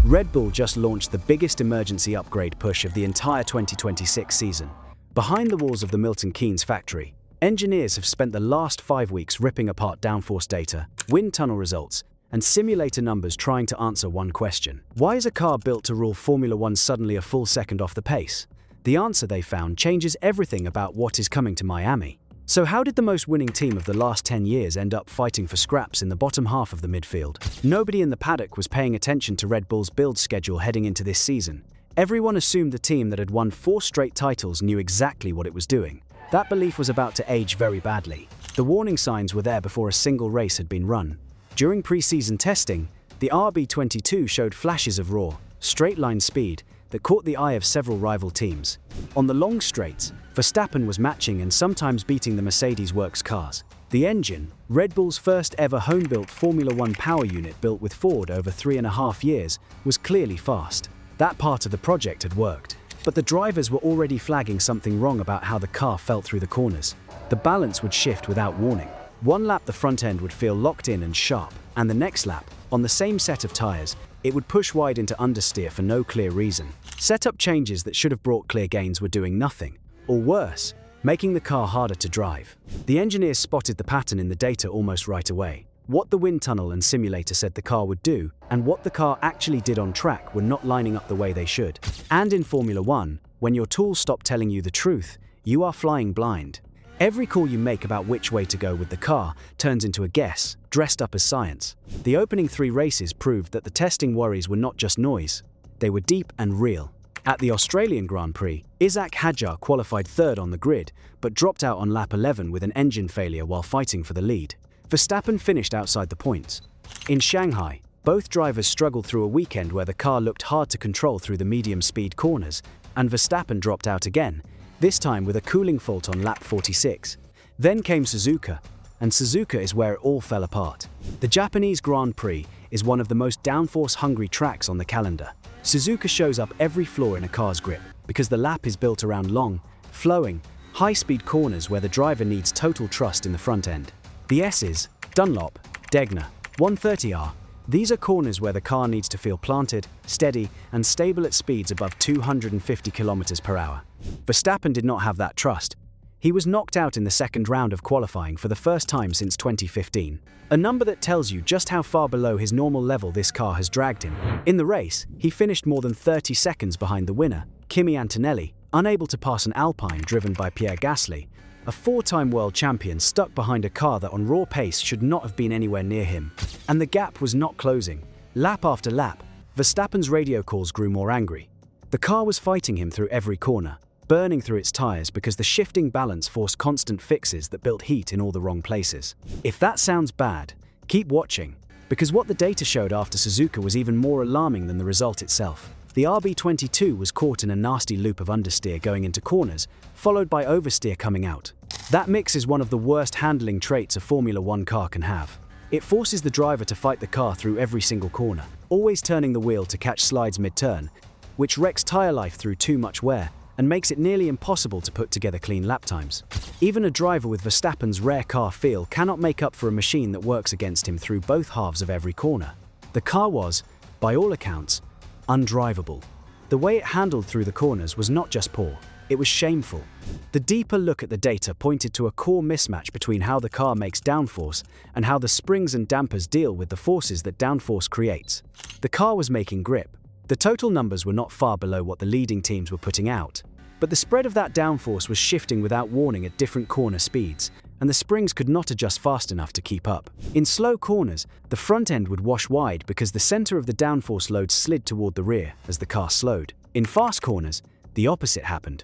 Red Bull just launched the biggest emergency upgrade push of the entire 2026 season. Behind the walls of the Milton Keynes factory, engineers have spent the last 5 weeks ripping apart downforce data, wind tunnel results, and simulator numbers trying to answer one question. Why is a car built to rule Formula One suddenly a full second off the pace? The answer they found changes everything about what is coming to Miami. So how did the most winning team of the last 10 years end up fighting for scraps in the bottom half of the midfield? Nobody in the paddock was paying attention to Red Bull's build schedule heading into this season. Everyone assumed the team that had won 4 straight titles knew exactly what it was doing. That belief was about to age very badly. The warning signs were there before a single race had been run. During pre-season testing, the RB22 showed flashes of raw, straight-line speed that caught the eye of several rival teams. On the long straights, Verstappen was matching and sometimes beating the Mercedes works cars. The engine, Red Bull's first ever home-built Formula One power unit built with Ford over 3.5 years, was clearly fast. That part of the project had worked. But the drivers were already flagging something wrong about how the car felt through the corners. The balance would shift without warning. One lap the front end would feel locked in and sharp, and the next lap, on the same set of tyres, it would push wide into understeer for no clear reason. Setup changes that should have brought clear gains were doing nothing, or worse, making the car harder to drive. The engineers spotted the pattern in the data almost right away. What the wind tunnel and simulator said the car would do, and what the car actually did on track were not lining up the way they should. And in Formula One, when your tools stop telling you the truth, you are flying blind. Every call you make about which way to go with the car turns into a guess, dressed up as science. The opening 3 races proved that the testing worries were not just noise, they were deep and real. At the Australian Grand Prix, Isaac Hadjar qualified 3rd on the grid, but dropped out on lap 11 with an engine failure while fighting for the lead. Verstappen finished outside the points. In Shanghai, both drivers struggled through a weekend where the car looked hard to control through the medium-speed corners, and Verstappen dropped out again, this time with a cooling fault on lap 46. Then came Suzuka, and Suzuka is where it all fell apart. The Japanese Grand Prix is one of the most downforce-hungry tracks on the calendar. Suzuka shows up every flaw in a car's grip, because the lap is built around long, flowing, high-speed corners where the driver needs total trust in the front end. The S's, Dunlop, Degner, 130R, these are corners where the car needs to feel planted, steady, and stable at speeds above 250 km/h. Verstappen did not have that trust. He was knocked out in the second round of qualifying for the first time since 2015, a number that tells you just how far below his normal level this car has dragged him. In the race, he finished more than 30 seconds behind the winner, Kimi Antonelli, unable to pass an Alpine driven by Pierre Gasly, a 4-time world champion stuck behind a car that on raw pace should not have been anywhere near him. And the gap was not closing. Lap after lap, Verstappen's radio calls grew more angry. The car was fighting him through every corner, burning through its tyres because the shifting balance forced constant fixes that built heat in all the wrong places. If that sounds bad, keep watching, because what the data showed after Suzuka was even more alarming than the result itself. The RB22 was caught in a nasty loop of understeer going into corners, followed by oversteer coming out. That mix is one of the worst handling traits a Formula One car can have. It forces the driver to fight the car through every single corner, always turning the wheel to catch slides mid-turn, which wrecks tyre life through too much wear and makes it nearly impossible to put together clean lap times. Even a driver with Verstappen's rare car feel cannot make up for a machine that works against him through both halves of every corner. The car was, by all accounts, undriveable. The way it handled through the corners was not just poor, it was shameful. The deeper look at the data pointed to a core mismatch between how the car makes downforce and how the springs and dampers deal with the forces that downforce creates. The car was making grip. The total numbers were not far below what the leading teams were putting out, but the spread of that downforce was shifting without warning at different corner speeds, and the springs could not adjust fast enough to keep up. In slow corners, the front end would wash wide because the center of the downforce load slid toward the rear as the car slowed. In fast corners, the opposite happened.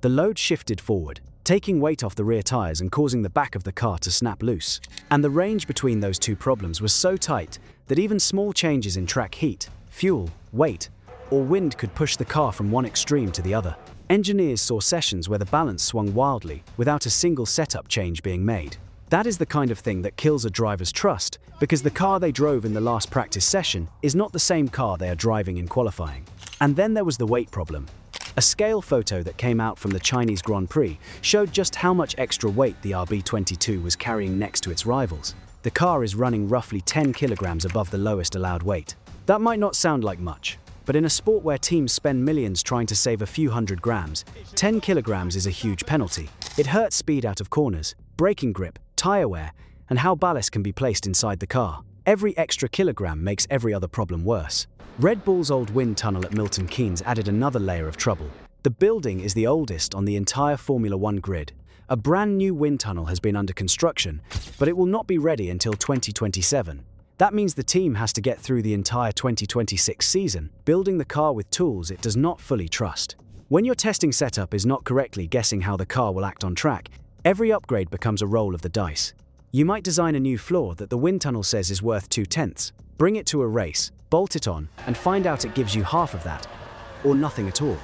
The load shifted forward, taking weight off the rear tires and causing the back of the car to snap loose. And the range between those two problems was so tight that even small changes in track heat, fuel, weight, or wind could push the car from one extreme to the other. Engineers saw sessions where the balance swung wildly without a single setup change being made. That is the kind of thing that kills a driver's trust, because the car they drove in the last practice session is not the same car they are driving in qualifying. And then there was the weight problem. A scale photo that came out from the Chinese Grand Prix showed just how much extra weight the RB22 was carrying next to its rivals. The car is running roughly 10 kilograms above the lowest allowed weight. That might not sound like much, but in a sport where teams spend millions trying to save a few hundred grams, 10 kilograms is a huge penalty. It hurts speed out of corners, braking grip, tire wear, and how ballast can be placed inside the car. Every extra kilogram makes every other problem worse. Red Bull's old wind tunnel at Milton Keynes added another layer of trouble. The building is the oldest on the entire Formula One grid. A brand new wind tunnel has been under construction, but it will not be ready until 2027. That means the team has to get through the entire 2026 season, building the car with tools it does not fully trust. When your testing setup is not correctly guessing how the car will act on track, every upgrade becomes a roll of the dice. You might design a new floor that the wind tunnel says is worth 2/10, bring it to a race, bolt it on, and find out it gives you half of that, or nothing at all.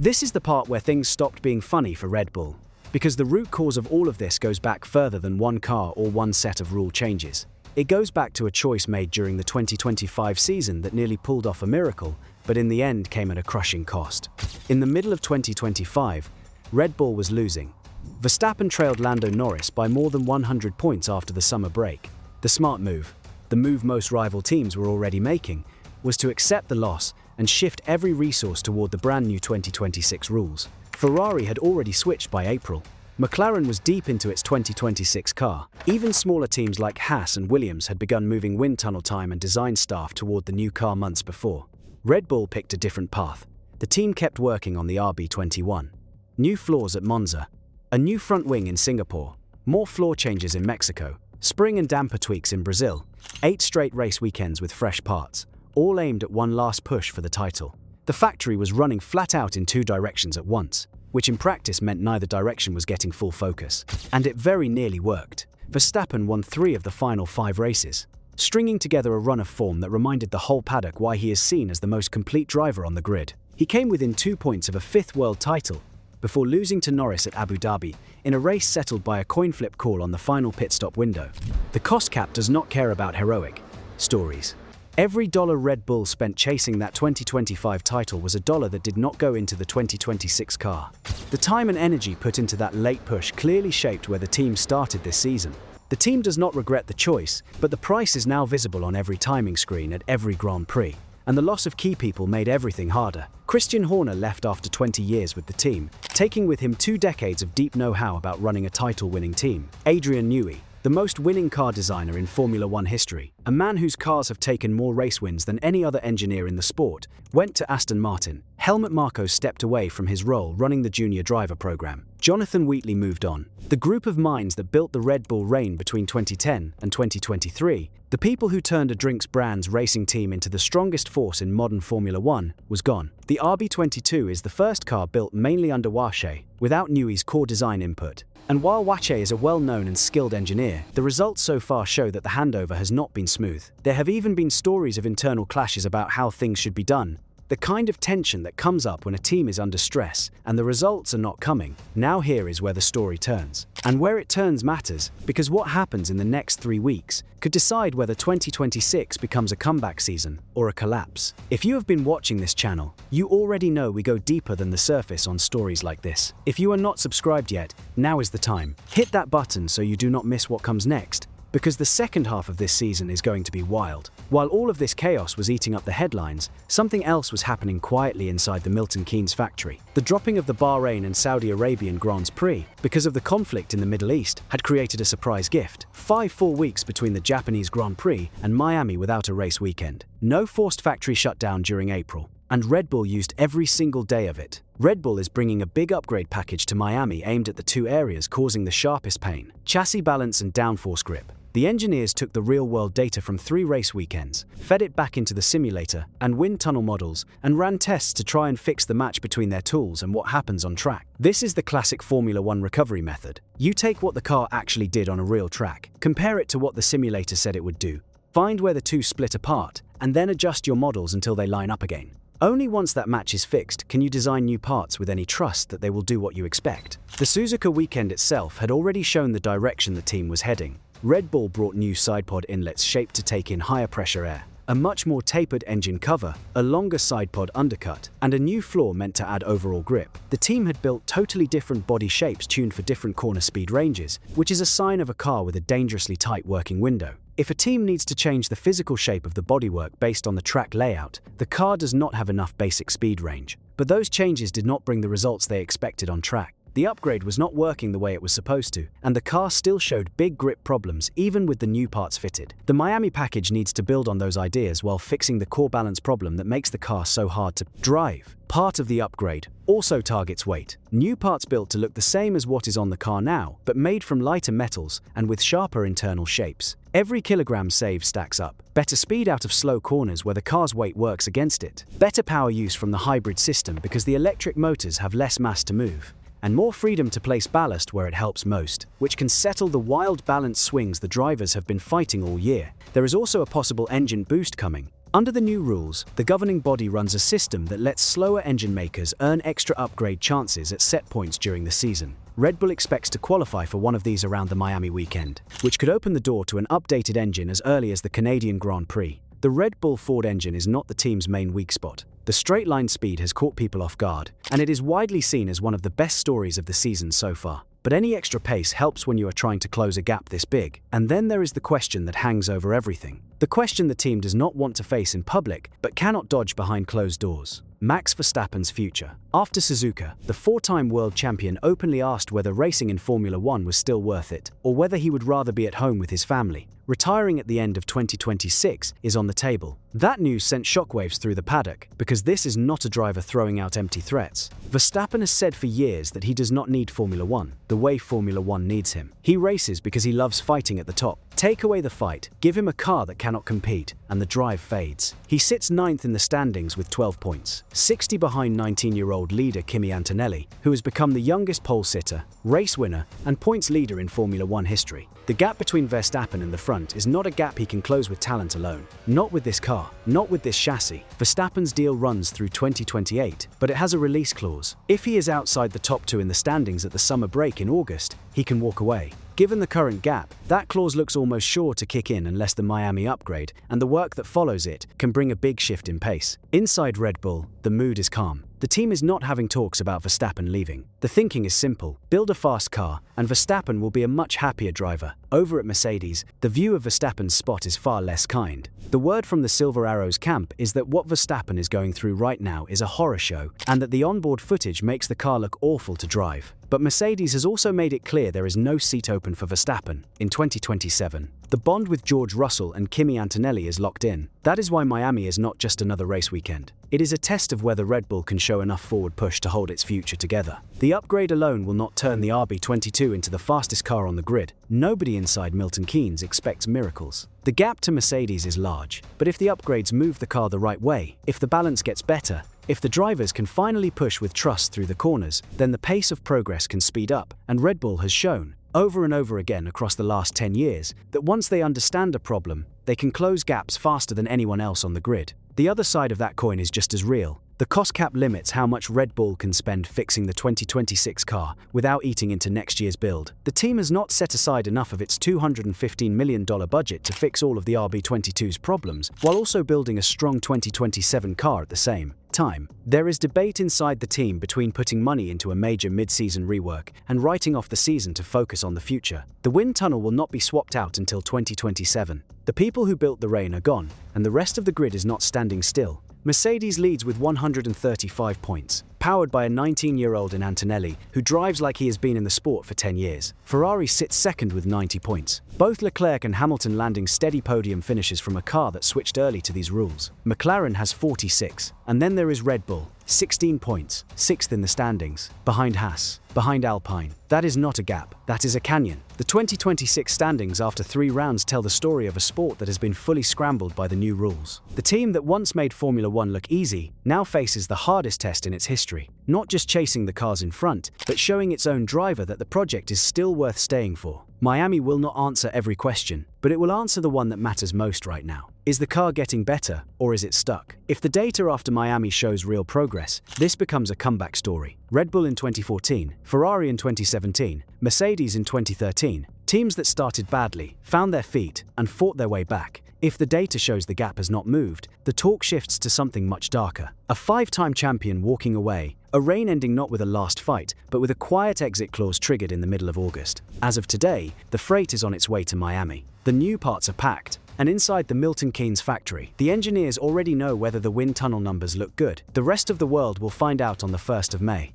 This is the part where things stopped being funny for Red Bull, because the root cause of all of this goes back further than one car or one set of rule changes. It goes back to a choice made during the 2025 season that nearly pulled off a miracle, but in the end came at a crushing cost. In the middle of 2025, Red Bull was losing. Verstappen trailed Lando Norris by more than 100 points after the summer break. The smart move, the move most rival teams were already making, was to accept the loss and shift every resource toward the brand new 2026 rules. Ferrari had already switched by April. McLaren was deep into its 2026 car. Even smaller teams like Haas and Williams had begun moving wind tunnel time and design staff toward the new car months before. Red Bull picked a different path. The team kept working on the RB21. New floors at Monza, a new front wing in Singapore, more floor changes in Mexico, spring and damper tweaks in Brazil, 8 straight race weekends with fresh parts, all aimed at one last push for the title. The factory was running flat out in 2 directions at once, which in practice meant neither direction was getting full focus. And it very nearly worked. Verstappen won 3 of the final 5 races, stringing together a run of form that reminded the whole paddock why he is seen as the most complete driver on the grid. He came within 2 points of a 5th world title, before losing to Norris at Abu Dhabi, in a race settled by a coin flip call on the final pit stop window. The cost cap does not care about heroic stories. Every dollar Red Bull spent chasing that 2025 title was a dollar that did not go into the 2026 car. The time and energy put into that late push clearly shaped where the team started this season. The team does not regret the choice, but the price is now visible on every timing screen at every Grand Prix. And the loss of key people made everything harder. Christian Horner left after 20 years with the team, taking with him 2 decades of deep know-how about running a title-winning team. Adrian Newey, the most winning car designer in Formula One history, a man whose cars have taken more race wins than any other engineer in the sport, went to Aston Martin. Helmut Marko stepped away from his role running the junior driver program. Jonathan Wheatley moved on. The group of minds that built the Red Bull reign between 2010 and 2023, the people who turned a drinks brand's racing team into the strongest force in modern Formula One, was gone. The RB22 is the first car built mainly under Wache, without Newey's core design input. And while Wache is a well-known and skilled engineer, the results so far show that the handover has not been smooth. There have even been stories of internal clashes about how things should be done. The kind of tension that comes up when a team is under stress and the results are not coming. Now here is where the story turns. And where it turns matters, because what happens in the next 3 weeks could decide whether 2026 becomes a comeback season or a collapse. If you have been watching this channel, you already know we go deeper than the surface on stories like this. If you are not subscribed yet, now is the time. Hit that button so you do not miss what comes next, because the second half of this season is going to be wild. While all of this chaos was eating up the headlines, something else was happening quietly inside the Milton Keynes factory. The dropping of the Bahrain and Saudi Arabian Grands Prix, because of the conflict in the Middle East, had created a surprise gift. 5 full weeks between the Japanese Grand Prix and Miami without a race weekend. No forced factory shutdown during April. And Red Bull used every single day of it. Red Bull is bringing a big upgrade package to Miami aimed at the 2 areas causing the sharpest pain: chassis balance and downforce grip. The engineers took the real-world data from 3 race weekends, fed it back into the simulator and wind tunnel models, and ran tests to try and fix the match between their tools and what happens on track. This is the classic Formula One recovery method. You take what the car actually did on a real track, compare it to what the simulator said it would do, find where the 2 split apart, and then adjust your models until they line up again. Only once that match is fixed can you design new parts with any trust that they will do what you expect. The Suzuka weekend itself had already shown the direction the team was heading. Red Bull brought new sidepod inlets shaped to take in higher pressure air, a much more tapered engine cover, a longer sidepod undercut, and a new floor meant to add overall grip. The team had built totally different body shapes tuned for different corner speed ranges, which is a sign of a car with a dangerously tight working window. If a team needs to change the physical shape of the bodywork based on the track layout, the car does not have enough basic speed range. But those changes did not bring the results they expected on track. The upgrade was not working the way it was supposed to, and the car still showed big grip problems even with the new parts fitted. The Miami package needs to build on those ideas while fixing the core balance problem that makes the car so hard to drive. Part of the upgrade also targets weight. New parts built to look the same as what is on the car now, but made from lighter metals and with sharper internal shapes. Every kilogram saved stacks up. Better speed out of slow corners where the car's weight works against it. Better power use from the hybrid system because the electric motors have less mass to move. And more freedom to place ballast where it helps most, which can settle the wild balance swings the drivers have been fighting all year. There is also a possible engine boost coming. Under the new rules, the governing body runs a system that lets slower engine makers earn extra upgrade chances at set points during the season. Red Bull expects to qualify for one of these around the Miami weekend, which could open the door to an updated engine as early as the Canadian Grand Prix. The Red Bull Ford engine is not the team's main weak spot. The straight-line speed has caught people off guard, and it is widely seen as one of the best stories of the season so far. But any extra pace helps when you are trying to close a gap this big. And then there is the question that hangs over everything. The question the team does not want to face in public, but cannot dodge behind closed doors. Max Verstappen's future. After Suzuka, the four-time world champion openly asked whether racing in Formula One was still worth it, or whether he would rather be at home with his family. Retiring at the end of 2026 is on the table. That news sent shockwaves through the paddock, because this is not a driver throwing out empty threats. Verstappen has said for years that he does not need Formula One, the way Formula One needs him. He races because he loves fighting at the top. Take away the fight, give him a car that cannot compete, and the drive fades. He sits 9th in the standings with 12 points, 60 behind 19-year-old leader Kimi Antonelli, who has become the youngest pole sitter, race winner, and points leader in Formula One history. The gap between Verstappen and the front is not a gap he can close with talent alone. Not with this car, not with this chassis. Verstappen's deal runs through 2028, but it has a release clause. If he is outside the top two in the standings at the summer break in August, he can walk away. Given the current gap, that clause looks almost sure to kick in unless the Miami upgrade, and the work that follows it, can bring a big shift in pace. Inside Red Bull, the mood is calm. The team is not having talks about Verstappen leaving. The thinking is simple: build a fast car, and Verstappen will be a much happier driver. Over at Mercedes, the view of Verstappen's spot is far less kind. The word from the Silver Arrows camp is that what Verstappen is going through right now is a horror show, and that the onboard footage makes the car look awful to drive. But Mercedes has also made it clear there is no seat open for Verstappen in 2027. The bond with George Russell and Kimi Antonelli is locked in. That is why Miami is not just another race weekend. It is a test of whether Red Bull can show enough forward push to hold its future together. The upgrade alone will not turn the RB22 into the fastest car on the grid. Nobody inside Milton Keynes expects miracles. The gap to Mercedes is large, but if the upgrades move the car the right way, if the balance gets better, if the drivers can finally push with trust through the corners, then the pace of progress can speed up, and Red Bull has shown, over and over again across the last 10 years, that once they understand a problem, they can close gaps faster than anyone else on the grid. The other side of that coin is just as real. The cost cap limits how much Red Bull can spend fixing the 2026 car without eating into next year's build. The team has not set aside enough of its $215 million budget to fix all of the RB22's problems, while also building a strong 2027 car at the same time. There is debate inside the team between putting money into a major mid-season rework and writing off the season to focus on the future. The wind tunnel will not be swapped out until 2027. The people who built the rain are gone, and the rest of the grid is not standing still. Mercedes leads with 135 points, powered by a 19-year-old in Antonelli, who drives like he has been in the sport for 10 years. Ferrari sits second with 90 points. Both Leclerc and Hamilton landing steady podium finishes from a car that switched early to these rules. McLaren has 46, and then there is Red Bull, 16 points, 6th in the standings, behind Haas, behind Alpine. That is not a gap, that is a canyon. The 2026 standings after 3 rounds tell the story of a sport that has been fully scrambled by the new rules. The team that once made Formula One look easy now faces the hardest test in its history. Not just chasing the cars in front, but showing its own driver that the project is still worth staying for. Miami will not answer every question, but it will answer the one that matters most right now. Is the car getting better, or is it stuck? If the data after Miami shows real progress, this becomes a comeback story. Red Bull in 2014, Ferrari in 2017, Mercedes in 2013. Teams that started badly, found their feet, and fought their way back. If the data shows the gap has not moved, the talk shifts to something much darker. A 5-time champion walking away, a reign ending not with a last fight, but with a quiet exit clause triggered in the middle of August. As of today, the freight is on its way to Miami. The new parts are packed, and inside the Milton Keynes factory, the engineers already know whether the wind tunnel numbers look good. The rest of the world will find out on the 1st of May.